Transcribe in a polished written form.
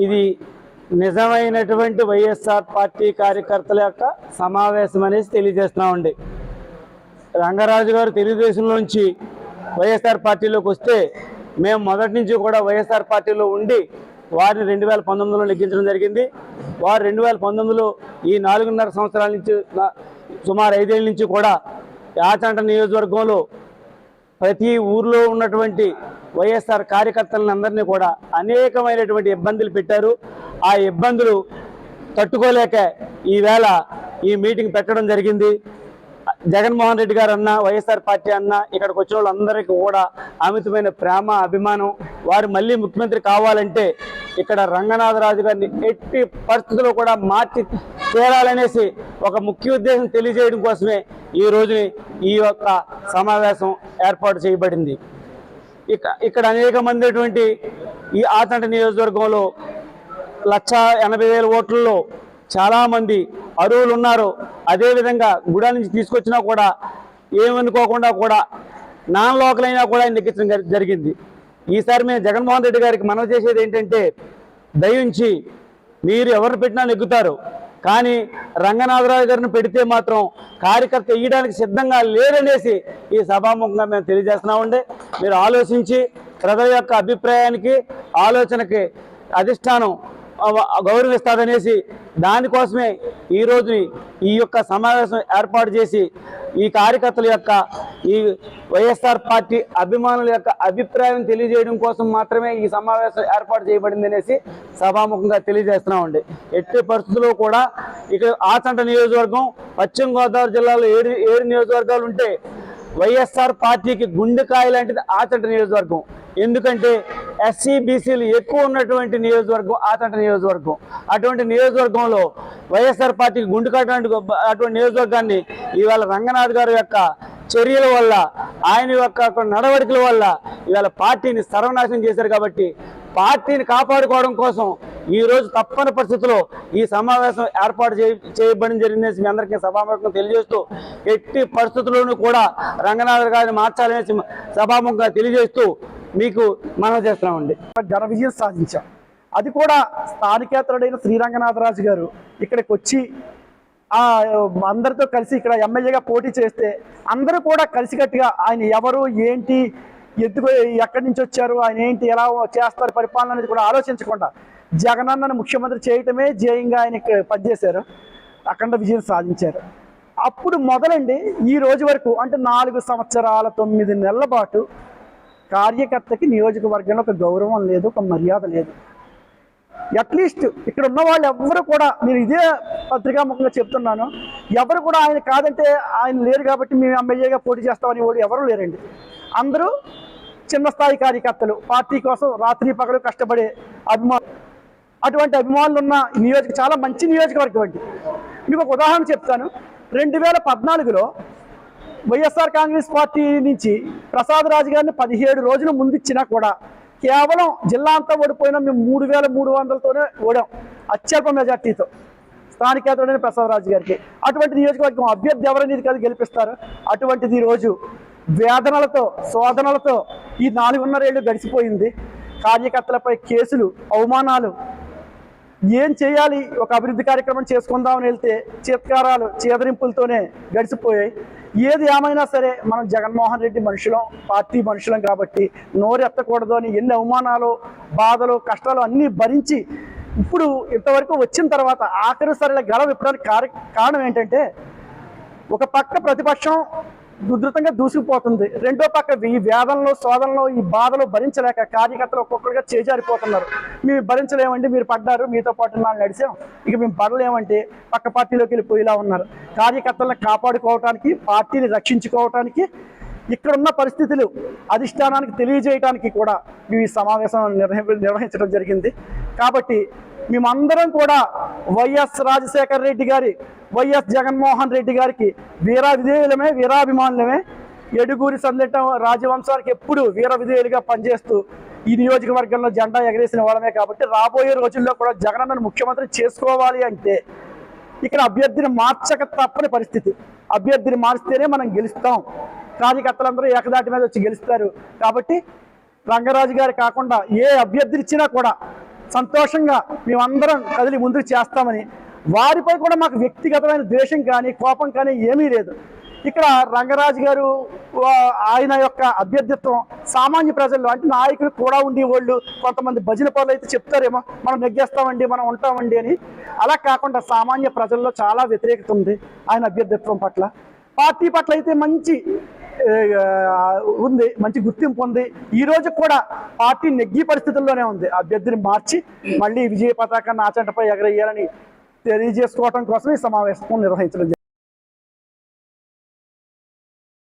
ఇది నిజమైనటువంటి వైఎస్ఆర్ పార్టీ కార్యకర్తల యొక్క సమావేశం అనేసి తెలియజేస్తున్నామండి. రంగరాజు గారు తెలుగుదేశంలోంచి వైఎస్ఆర్ పార్టీలోకి వస్తే మేము మొదటి నుంచి కూడా వైఎస్ఆర్ పార్టీలో ఉండి వారిని 2019లో నెగ్గించడం జరిగింది. వారు 2019లో ఈ 4.5 సంవత్సరాల నుంచి సుమారు 5 ఏళ్ళ నుంచి కూడా యాచంట నియోజకవర్గంలో ప్రతి ఊర్లో ఉన్నటువంటి వైఎస్ఆర్ కార్యకర్తలను అందరినీ కూడా అనేకమైనటువంటి ఇబ్బందులు పెట్టారు. ఆ ఇబ్బందులు తట్టుకోలేక ఈవేళ ఈ మీటింగ్ పెట్టడం జరిగింది. జగన్మోహన్ రెడ్డి గారు అన్న, వైఎస్ఆర్ పార్టీ అన్న, ఇక్కడికి వచ్చిన వాళ్ళందరికీ కూడా అమితమైన ప్రేమ, అభిమానం. వారు మళ్ళీ ముఖ్యమంత్రి కావాలంటే ఇక్కడ రంగనాథరాజు గారిని ఎట్టి పరిస్థితుల్లో కూడా మార్చి తీరాలనేసి ఒక ముఖ్య ఉద్దేశం తెలియజేయడం కోసమే ఈ రోజుని ఈ యొక్క సమావేశం ఏర్పాటు చేయబడింది. ఇక్కడ అనేక మంది ఈ ఆచంట నియోజకవర్గంలో 1,80,000 ఓట్లలో చాలామంది అర్హులు ఉన్నారు. అదేవిధంగా గుడా నుంచి తీసుకొచ్చినా కూడా ఏమనుకోకుండా కూడా నాన్ లోకల్ అయినా కూడా ఆయన నెగ్గించడం జరిగింది. ఈసారి మేము జగన్మోహన్ రెడ్డి గారికి మనవి చేసేది ఏంటంటే, దయించి మీరు ఎవరు పెట్టినా నెగ్గుతారు, కానీ రంగనాథరావు గారిని పెడితే మాత్రం కార్యకర్త వేయడానికి సిద్ధంగా లేరనేసి ఈ సభాముఖంగా మేము తెలియజేస్తున్నామండి. మీరు ఆలోచించి ప్రజల యొక్క అభిప్రాయానికి, ఆలోచనకి అధిష్టానం గౌరవిస్తారనేసి దానికోసమే ఈరోజు ఈ యొక్క సమావేశం ఏర్పాటు చేసి ఈ కార్యకర్తల యొక్క, ఈ వైఎస్ఆర్ పార్టీ అభిమానుల యొక్క అభిప్రాయం తెలియజేయడం కోసం మాత్రమే ఈ సమావేశం ఏర్పాటు చేయబడింది అనేసి సభాముఖంగా తెలియజేస్తున్నామండి. ఎట్టి పరిస్థితుల్లో కూడా ఇక్కడ ఆచంట నియోజకవర్గం, పశ్చిమ గోదావరి జిల్లాలో 7 నియోజకవర్గాలు ఉంటే వైఎస్ఆర్ పార్టీకి గుండెకాయ లాంటిది ఆచంట నియోజకవర్గం. ఎందుకంటే ఎస్సీ బీసీలు ఎక్కువ ఉన్నటువంటి నియోజకవర్గం ఆచంట నియోజకవర్గం. అటువంటి నియోజకవర్గంలో వైఎస్ఆర్ పార్టీకి గుండెకాయ అటువంటి నియోజకవర్గాన్ని ఇవాళ రంగనాథ్ గారి యొక్క చర్యల వల్ల, ఆయన యొక్క నడవడికల వల్ల ఇవాళ పార్టీని సర్వనాశనం చేశారు. కాబట్టి పార్టీని కాపాడుకోవడం కోసం ఈరోజు తప్పని పరిస్థితుల్లో ఈ సమావేశం ఏర్పాటు చేయబడి జరిగిందనేసి మీ అందరికీ సభాముఖంగా తెలియజేస్తూ, ఎట్టి పరిస్థితుల్లోనూ కూడా రంగనాథ్ గారిని మార్చాలనేసి సభాముఖంగా తెలియజేస్తూ మీకు మనం చేస్తున్నామండి. ఘన విజయం సాధించాం. అది కూడా స్థానికేతరుడైన శ్రీరంగనాథరాజు గారు ఇక్కడికి వచ్చి అందరితో కలిసి ఇక్కడ ఎమ్మెల్యేగా పోటీ చేస్తే అందరూ కూడా కలిసికట్టుగా ఆయన ఎవరు, ఏంటి, ఎందుకు, ఎక్కడి నుంచి వచ్చారు, ఆయన ఏంటి, ఎలా చేస్తారు పరిపాలన అనేది కూడా ఆలోచించకుండా జగనన్నను ముఖ్యమంత్రి చేయటమే ధ్యేయంగా ఆయనకి పనిచేశారు. అఖండ విజయం సాధించారు. అప్పుడు మొదలండి ఈ రోజు వరకు అంటే 4 సంవత్సరాల 9 నెలల పాటు కార్యకర్తకి నియోజకవర్గంలో ఒక గౌరవం లేదు, ఒక మర్యాద లేదు. అట్లీస్ట్ ఇక్కడ ఉన్న వాళ్ళు ఎవరు కూడా, నేను ఇదే పత్రికాముఖంగా చెప్తున్నాను, ఎవరు కూడా ఆయన కాదంటే ఆయన లేరు కాబట్టి మేము ఎమ్మెల్యేగా పోటీ చేస్తామని వాళ్ళు ఎవరు లేరండి. అందరూ చిన్న స్థాయి కార్యకర్తలు, పార్టీ కోసం రాత్రి పగలు కష్టపడే అభిమానులు. అటువంటి అభిమానులు ఉన్న చాలా మంచి నియోజకవర్గం అండి. మీకు ఒక ఉదాహరణ చెప్తాను. 2014లో వైఎస్ఆర్ కాంగ్రెస్ పార్టీ నుంచి ప్రసాద్ రాజు గారిని 17 రోజుల ముందు ఇచ్చినా కూడా కేవలం జిల్లా అంతా ఓడిపోయినా మేము 3,300తోనే ఓడాం, అత్యల్ప మెజార్టీతో స్థానికేతరుడైన ప్రసాద్ రాజు గారికి. అటువంటి నియోజకవర్గం అభ్యర్థి ఎవరనేది కాదు గెలిపిస్తారు. అటువంటిది ఈరోజు వేదనలతో, శోధనలతో ఈ 4.5 ఏళ్ళు గడిచిపోయింది. కార్యకర్తలపై కేసులు, అవమానాలు, ఏం చేయాలి, ఒక అభివృద్ధి కార్యక్రమం చేసుకుందామని వెళ్తే చిత్కారాలు, చేదరింపులతోనే గడిచిపోయాయి. ఏది ఏమైనా సరే మనం జగన్మోహన్ రెడ్డి మనుషులం, పార్టీ మనుషులం కాబట్టి నోరెత్తకూడదు అని ఎన్ని అవమానాలు, బాధలు, కష్టాలు అన్నీ భరించి ఇప్పుడు ఇంతవరకు వచ్చిన తర్వాత ఆఖరిసారిలో గెలవ విప్పడానికి కారణం ఏంటంటే, ఒక పక్క ప్రతిపక్షం ఉధృతంగా దూసుకుపోతుంది, రెండో పక్క ఈ వేదనలు, శోధనలు, ఈ బాధలు భరించలేక కార్యకర్తలు ఒక్కొక్కరుగా చేజారిపోతున్నారు. మేము భరించలేమండి, మీరు పడ్డారు, మీతో పాటు నాలుగు నడిచాం, ఇక మేము పడలేమంటే పక్క పార్టీలోకి వెళ్ళిపోయేలా ఉన్నారు. కార్యకర్తలను కాపాడుకోవటానికి, పార్టీని రక్షించుకోవటానికి, ఇక్కడున్న పరిస్థితులు అధిష్టానానికి తెలియజేయడానికి కూడా మేము ఈ సమావేశం నిర్వహించడం జరిగింది. కాబట్టి మేమందరం కూడా వైఎస్ రాజశేఖర రెడ్డి గారి, వైఎస్ జగన్మోహన్ రెడ్డి గారికి వీరా విధేయులమే, వీరాభిమానులమే. ఎడుగూరి సందెట్టం రాజవంశానికి ఎప్పుడు వీర విధేయులుగా పనిచేస్తూ ఈ నియోజకవర్గంలో జెండా ఎగరేసిన వాళ్ళమే. కాబట్టి రాబోయే రోజుల్లో కూడా జగనన్నను ముఖ్యమంత్రి చేసుకోవాలి అంటే ఇక్కడ అభ్యర్థిని మార్చక తప్పని పరిస్థితి. అభ్యర్థిని మార్చితేనే మనం గెలుస్తాం. కార్యకర్తలందరూ ఏకదాటి మీద వచ్చి గెలుస్తారు. కాబట్టి రంగరాజు గారు కాకుండా ఏ అభ్యర్థిని ఇచ్చినా కూడా సంతోషంగా మేమందరం కదిలి ముందుకు చేస్తామని, వారిపై కూడా మాకు వ్యక్తిగతమైన ద్వేషం కానీ కోపం కానీ ఏమీ లేదు. ఇక్కడ రంగరాజు గారు ఆయన యొక్క అభ్యర్థిత్వం సామాన్య ప్రజల్లో అంటే నాయకులు కూడా ఉండేవాళ్ళు కొంతమంది భజన పనులు అయితే చెప్తారేమో మనం నెగ్గేస్తామండి మనం ఉంటామండి అని. అలా కాకుండా సామాన్య ప్రజల్లో చాలా వ్యతిరేకత ఉంది ఆయన అభ్యర్థిత్వం పట్ల. పార్టీ పట్ల అయితే మంచి ఉంది, మంచి గుర్తింపు ఉంది. ఈ రోజు కూడా పార్టీ నెగ్గి పరిస్థితుల్లోనే ఉంది. అభ్యర్థిని మార్చి మళ్ళీ విజయ పతాకాన్ని ఆచంటపై ఎగరేయాలని తెలియజేసుకోవడం కోసం ఈ సమావేశం నిర్వహించడం జరిగింది.